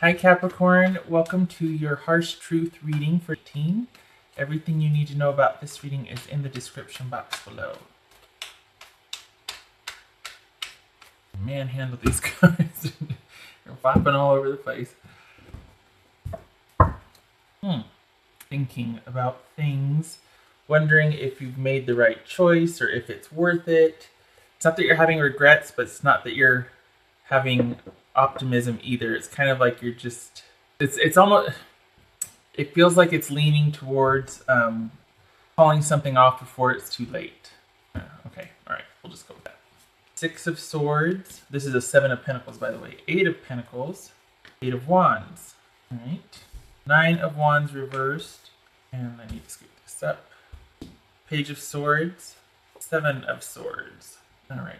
Hi Capricorn, welcome to your Harsh Truth reading for teen. Everything you need to know about this reading is in the description box below. Manhandle these cards. They're flopping all over the place. Thinking about things, wondering if you've made the right choice or if it's worth it. It's not that you're having regrets, but it's not that you're having optimism either. It's kind of like you're just, it's almost, it feels like it's leaning towards calling something off before it's too late. Okay, all right, we'll just go with that. Six of Swords. This is a Seven of Pentacles, by the way. Eight of Pentacles. Eight of Wands. All right. Nine of Wands reversed. And I need to scoop this up. Page of Swords. Seven of Swords. All right.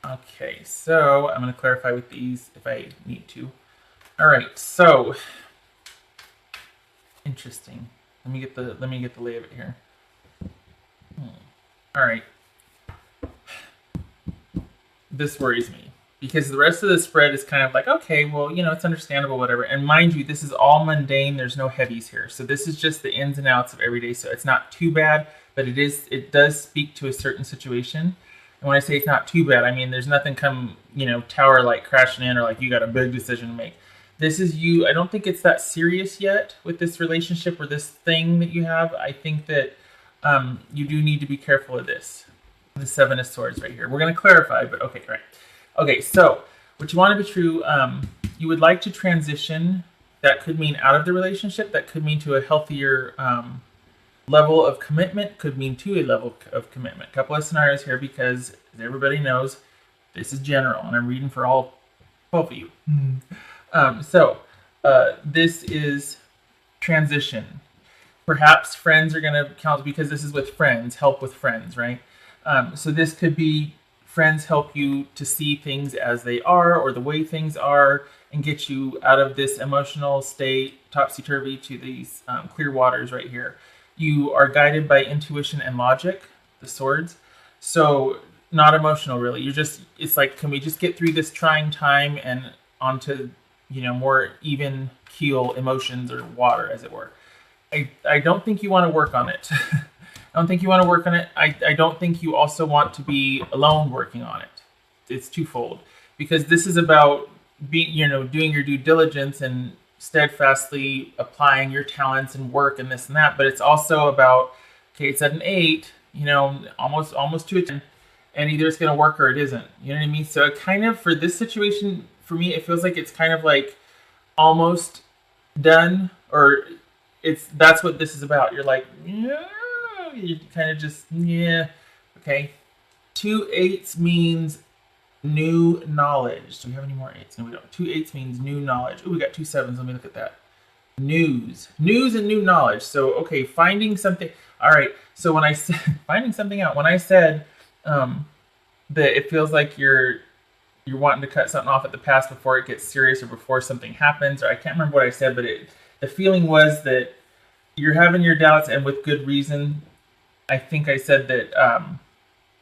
Okay, so I'm going to clarify with these if I need to. All right, so interesting. Let me get the lay of it here. All right. This worries me because the rest of the spread is kind of like, okay, well, you know, it's understandable, whatever. And mind you, this is all mundane. There's no heavies here. So this is just the ins and outs of everyday. So it's not too bad, but it does speak to a certain situation. And when I say it's not too bad, I mean, there's nothing come, you know, tower like crashing in or like you got a big decision to make. This is you. I don't think it's that serious yet with this relationship or this thing that you have. I think that you do need to be careful of this. The Seven of Swords right here. We're going to clarify, but okay, right. Okay, so what you want to be true, you would like to transition. That could mean out of the relationship. That could mean to a healthier level of commitment, could mean to a level of commitment. A couple of scenarios here because, as everybody knows, this is general, and I'm reading for all 12 of you. This is transition. Perhaps friends are going to count because this is with friends, help with friends, right? So this could be friends help you to see things as they are or the way things are and get you out of this emotional state, topsy-turvy, to these clear waters right here. You are guided by intuition and logic, the swords. So not emotional, really. It's like, can we just get through this trying time and onto, you know, more even keel emotions or water, as it were. I don't think you want to work on it. I don't think you want to work on it. I don't think you also want to be alone working on it. It's twofold. Because this is about doing your due diligence and steadfastly applying your talents and work and this and that, but it's also about, okay, it's at an 8, you know, almost to a 10, and either it's going to work or it isn't. You know what I mean? So it kind of, for this situation, for me, it feels like it's kind of like almost done, or that's what this is about. You're like, yeah, you kind of just, yeah, okay. 2 8s means new knowledge. Do we have any more 8s? No, we don't. 2 8s means new knowledge. Oh, we got 2 7s. Let me look at that. News and new knowledge. So, okay, finding something. All right. So when I said finding something out, when I said that it feels like you're wanting to cut something off at the past before it gets serious or before something happens, or I can't remember what I said, but the feeling was that you're having your doubts, and with good reason. I think I said that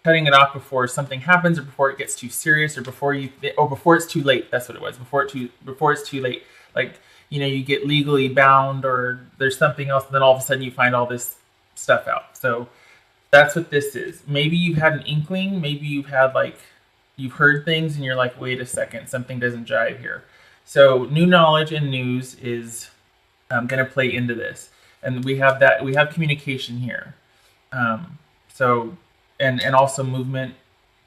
cutting it off before something happens, or before it gets too serious, or before it's too late. That's what it was. Before it's too late. Like, you know, you get legally bound, or there's something else, and then all of a sudden you find all this stuff out. So that's what this is. Maybe you've had an inkling. Maybe you've heard things, and you're like, wait a second, something doesn't jive here. So new knowledge and news is going to play into this, and we have communication here. And also movement,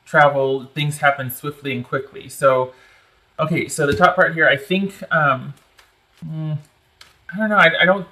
travel, things happen swiftly and quickly. So, okay, so the top part here, I think, I don't know, I don't,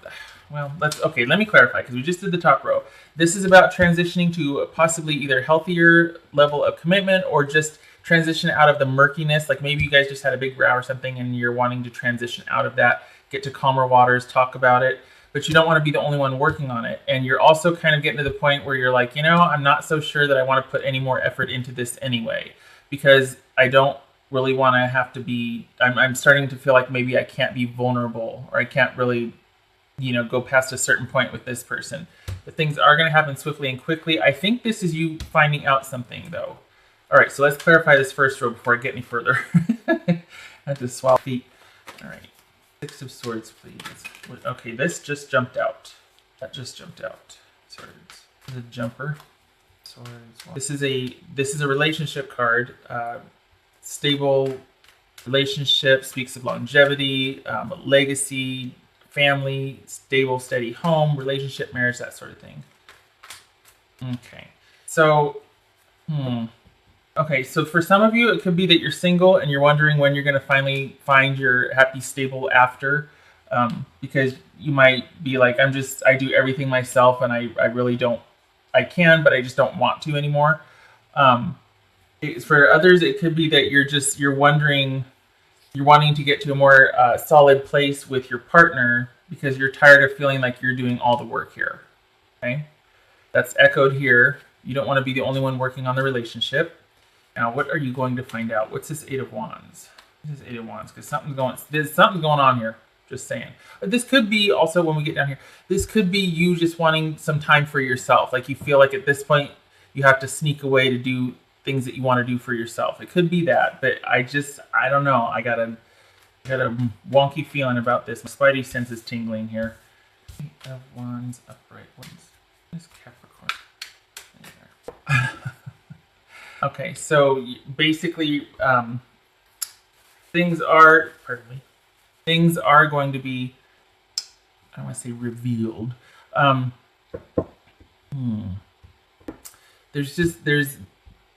well, let me clarify, because we just did the top row. This is about transitioning to a possibly either healthier level of commitment or just transition out of the murkiness. Like maybe you guys just had a big row or something and you're wanting to transition out of that, get to calmer waters, talk about it. But you don't want to be the only one working on it. And you're also kind of getting to the point where you're like, you know, I'm not so sure that I want to put any more effort into this anyway, because I don't really want to have to be, I'm starting to feel like maybe I can't be vulnerable, or I can't really, you know, go past a certain point with this person. But things are going to happen swiftly and quickly. I think this is you finding out something, though. All right, so let's clarify this first row before I get any further. I have to swap feet. All right. Six of Swords, please. Okay, this just jumped out. That just jumped out. Swords. The jumper. Swords. This is a relationship card. Stable relationship, speaks of longevity, legacy, family, stable, steady home, relationship, marriage, that sort of thing. Okay. So, okay, so for some of you, it could be that you're single and you're wondering when you're going to finally find your happy, stable after, because you might be like, I do everything myself and I really don't, I can, but I just don't want to anymore. For others, it could be that you're wondering, you're wanting to get to a more solid place with your partner because you're tired of feeling like you're doing all the work here. Okay? That's echoed here. You don't want to be the only one working on the relationship. Now, what are you going to find out? What's this Eight of Wands? This is Eight of Wands because there's something going on here. Just saying. But this could be also, when we get down here, this could be you just wanting some time for yourself. Like you feel like at this point you have to sneak away to do things that you want to do for yourself. It could be that, but I don't know. I got a wonky feeling about this. My spidey sense is tingling here. Eight of Wands, upright ones. Where's Capricorn? Okay, so basically, things are going to be, I don't want to say revealed.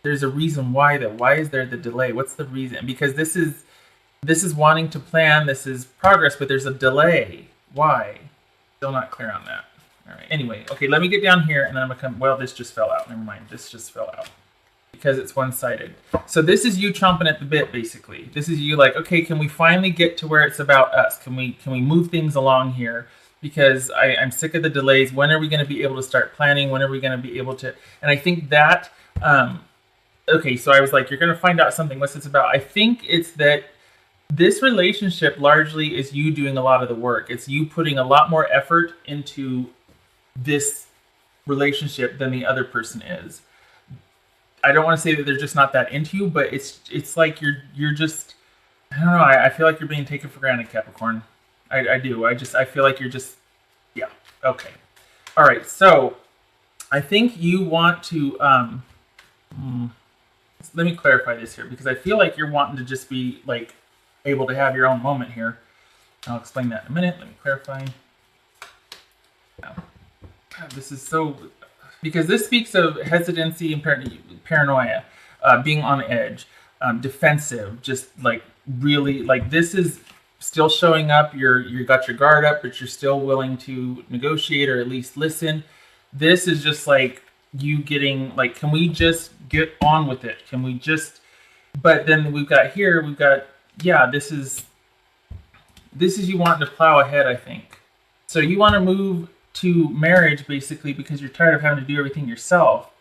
There's a reason why though. Why is there the delay? What's the reason? Because this is wanting to plan, this is progress, but there's a delay. Why? Still not clear on that. All right. Anyway, okay, let me get down here and then I'm gonna come. Well, this just fell out. Never mind. This just fell out because it's one-sided. So this is you chomping at the bit, basically. This is you like, okay, can we finally get to where it's about us? Can we move things along here? Because I'm sick of the delays. When are we going to be able to start planning? When are we going to be able to? And I think that. Okay, so I was like, you're going to find out something. What's this about? I think it's that this relationship largely is you doing a lot of the work. It's you putting a lot more effort into this relationship than the other person is. I don't want to say that they're just not that into you, but it's like you're just, I don't know. I feel like you're being taken for granted, Capricorn. I do. I feel like you're just, yeah. Okay. All right. So I think you want to, let me clarify this here because I feel like you're wanting to just be like able to have your own moment here. I'll explain that in a minute. Let me clarify. Yeah. God, this is so, because this speaks of hesitancy and paranoia, being on edge, defensive, just like really, like this is still showing up. You got your guard up, but you're still willing to negotiate or at least listen. This is just like you getting like, can we just get on with it? Can we just? But then we've got, yeah, this is you wanting to plow ahead, I think. So you want to move to marriage basically because you're tired of having to do everything yourself,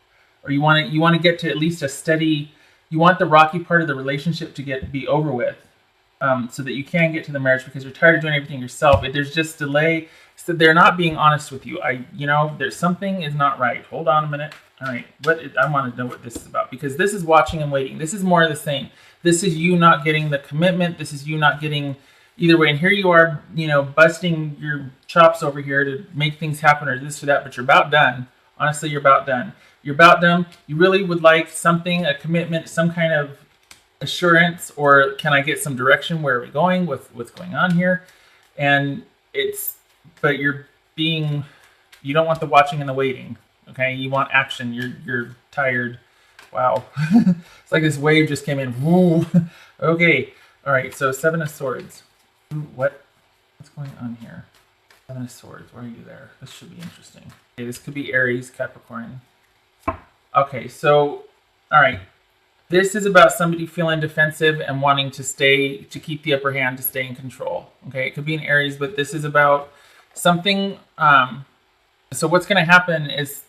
or you want to get to at least a steady. You want the rocky part of the relationship to be over with, so that you can get to the marriage because you're tired of doing everything yourself. But there's just delay. So they're not being honest with you. There's something is not right. Hold on a minute. All right, I want to know what this is about because this is watching and waiting. This is more of the same. This is you not getting the commitment. This is you not getting either way. And here you are, busting your chops over here to make things happen or this or that, but you're about done. Honestly, you're about done. You're about done. You really would like something, a commitment, some kind of assurance, or can I get some direction? Where are we going? What's going on here? And but you don't want the watching and the waiting. Okay, you want action. You're tired. Wow, it's like this wave just came in. Woo. Okay, all right. So Seven of Swords. Ooh, what's going on here? Seven of Swords. Where are you there? This should be interesting. Okay, this could be Aries, Capricorn. Okay, so all right. This is about somebody feeling defensive and wanting to keep the upper hand, to stay in control. Okay, it could be an Aries, but this is about something. So what's going to happen is,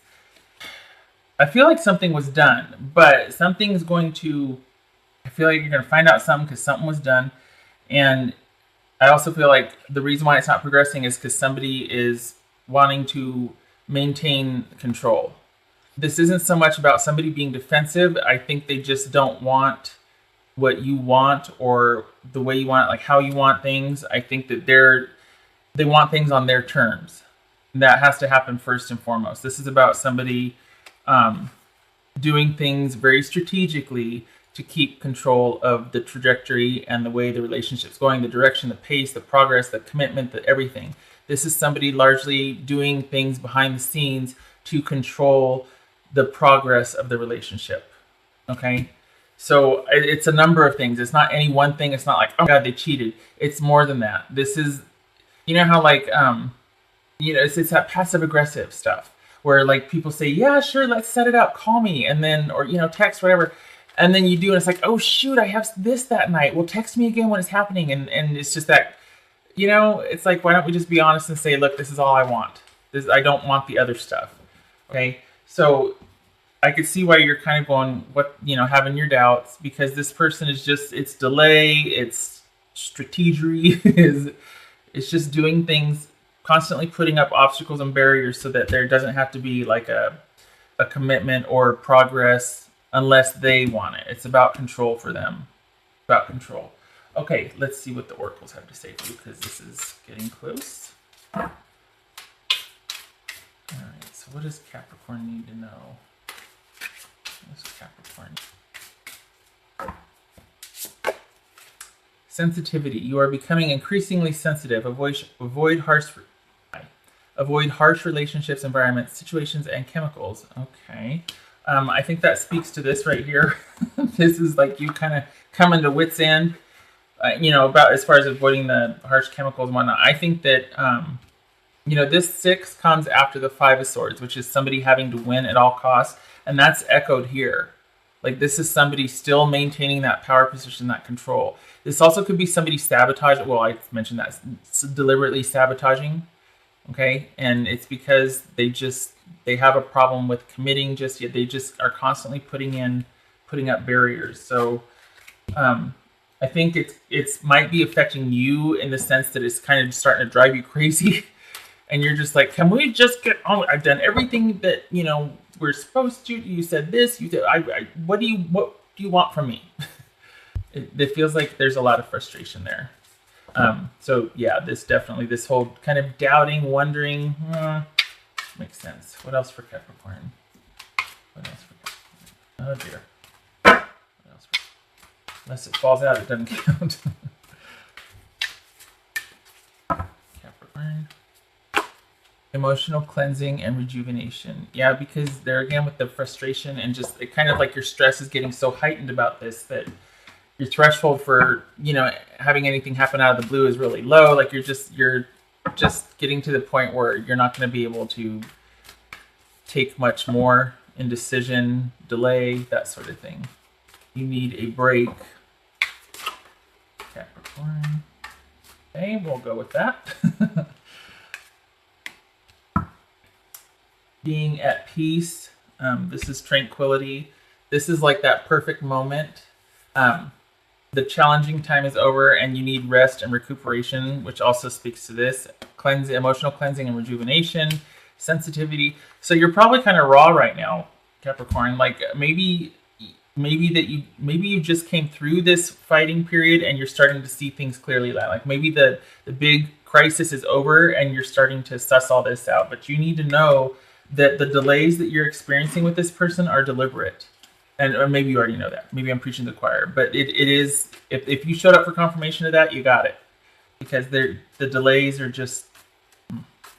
I feel like something was done, but something's going to, I feel like you're going to find out something because something was done. And I also feel like the reason why it's not progressing is because somebody is wanting to maintain control. This isn't so much about somebody being defensive. I think they just don't want what you want or the way you want it, like how you want things. I think that they want things on their terms. And that has to happen first and foremost. This is about somebody doing things very strategically to keep control of the trajectory and the way the relationship's going, the direction, the pace, the progress, the commitment, the everything. This is somebody largely doing things behind the scenes to control the progress of the relationship. Okay? So it's a number of things. It's not any one thing. It's not like, oh God, they cheated. It's more than that. This is, you know how like, it's that passive aggressive stuff where like people say, yeah, sure, let's set it up. Call me. And then, or, text, whatever. And then you do, and it's like, oh shoot, I have this that night. Well, text me again when it's happening. And it's just that, it's like, why don't we just be honest and say, look, this is all I want. I don't want the other stuff. Okay. So I could see why you're kind of going, having your doubts, because this person is just, it's delay, it's strategery, it's just doing things, constantly putting up obstacles and barriers so that there doesn't have to be like a commitment or progress unless they want it. It's about control for them. About control. Okay, let's see what the oracles have to say for you, because this is getting close. All right, so what does Capricorn need to know? What's Capricorn? Sensitivity. You are becoming increasingly sensitive. Avoid harsh relationships, environments, situations, and chemicals. Okay. I think that speaks to this right here. This is like you kind of coming to wit's end, about as far as avoiding the harsh chemicals and whatnot. I think that, this 6 comes after the 5 of Swords, which is somebody having to win at all costs. And that's echoed here. Like this is somebody still maintaining that power position, that control. This also could be somebody sabotaging. Well, I mentioned that deliberately sabotaging. Okay. And it's because they have a problem with committing just yet. They just are constantly putting up barriers. So I think it's might be affecting you in the sense that it's kind of starting to drive you crazy. And you're just like, can we just get on? I've done everything that, we're supposed to. You said this. You said, what do you want from me? It feels like there's a lot of frustration there. So yeah, this whole kind of doubting, wondering, makes sense. What else for Capricorn? Oh dear. What else unless it falls out, it doesn't count. Capricorn. Emotional cleansing and rejuvenation. Yeah, because there again with the frustration and just it kind of like your stress is getting so heightened about this that your threshold for, having anything happen out of the blue is really low. Like you're just getting to the point where you're not going to be able to take much more, indecision, delay, that sort of thing. You need a break. Capricorn. Okay, we'll go with that. Being at peace. This is tranquility. This is like that perfect moment. The challenging time is over and you need rest and recuperation, which also speaks to this. Emotional cleansing and rejuvenation, sensitivity. So you're probably kind of raw right now, Capricorn. Like maybe you just came through this fighting period and you're starting to see things clearly. Like maybe the big crisis is over and you're starting to suss all this out. But you need to know that the delays that you're experiencing with this person are deliberate. Or maybe you already know that. Maybe I'm preaching to the choir. But it is, if you showed up for confirmation of that, you got it. Because the delays are just,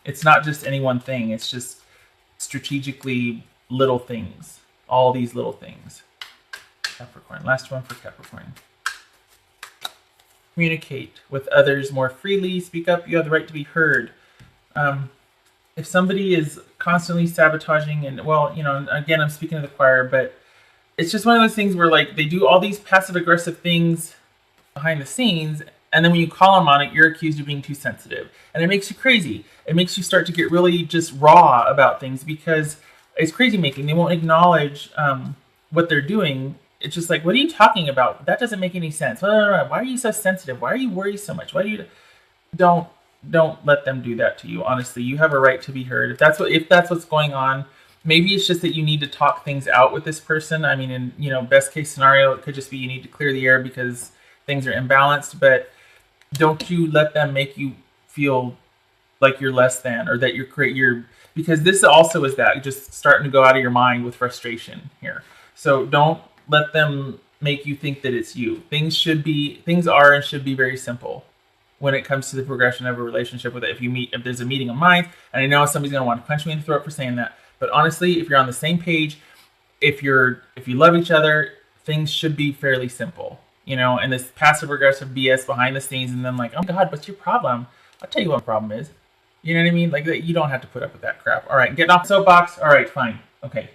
it's not just any one thing. It's just strategically little things. All these little things. Capricorn. Last one for Capricorn. Communicate with others more freely. Speak up. You have the right to be heard. If somebody is constantly sabotaging and, again, I'm speaking to the choir, but it's just one of those things where like they do all these passive aggressive things behind the scenes. And then when you call them on it, you're accused of being too sensitive. And it makes you crazy. It makes you start to get really just raw about things because it's crazy making. They won't acknowledge what they're doing. It's just like, what are you talking about? That doesn't make any sense. Why are you so sensitive? Why are you worried so much? Why do you... Don't let them do that to you. Honestly, you have a right to be heard. If that's what's going on, maybe it's just that you need to talk things out with this person. I mean, in best case scenario, it could just be you need to clear the air because things are imbalanced. But don't you let them make you feel like you're less than, or that you're because this also is that just starting to go out of your mind with frustration here. So don't let them make you think that it's you. Things are and should be very simple when it comes to the progression of a relationship with it. If there's a meeting of minds, and I know somebody's gonna want to punch me in the throat for saying that, but honestly, if you're on the same page, if you love each other, things should be fairly simple. And this passive aggressive BS behind the scenes, and then like, oh God, what's your problem? I'll tell you what the problem is. You know what I mean? Like that, you don't have to put up with that crap. All right, getting off the soapbox. All right, fine. Okay.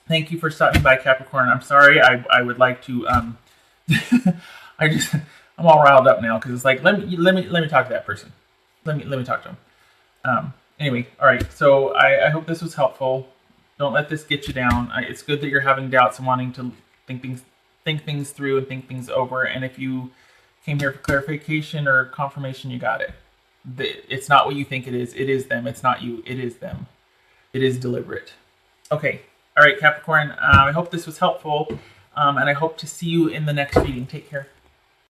Thank you for stopping by, Capricorn. I'm sorry. I would like to. I'm all riled up now because it's like let me talk to that person. Let me talk to him. Anyway, all right. So I hope this was helpful. Don't let this get you down. It's good that you're having doubts and wanting to think things through and think things over. And if you came here for clarification or confirmation, you got it. It's not what you think it is. It is them. It's not you. It is them. It is deliberate. Okay. All right, Capricorn. I hope this was helpful. And I hope to see you in the next reading. Take care.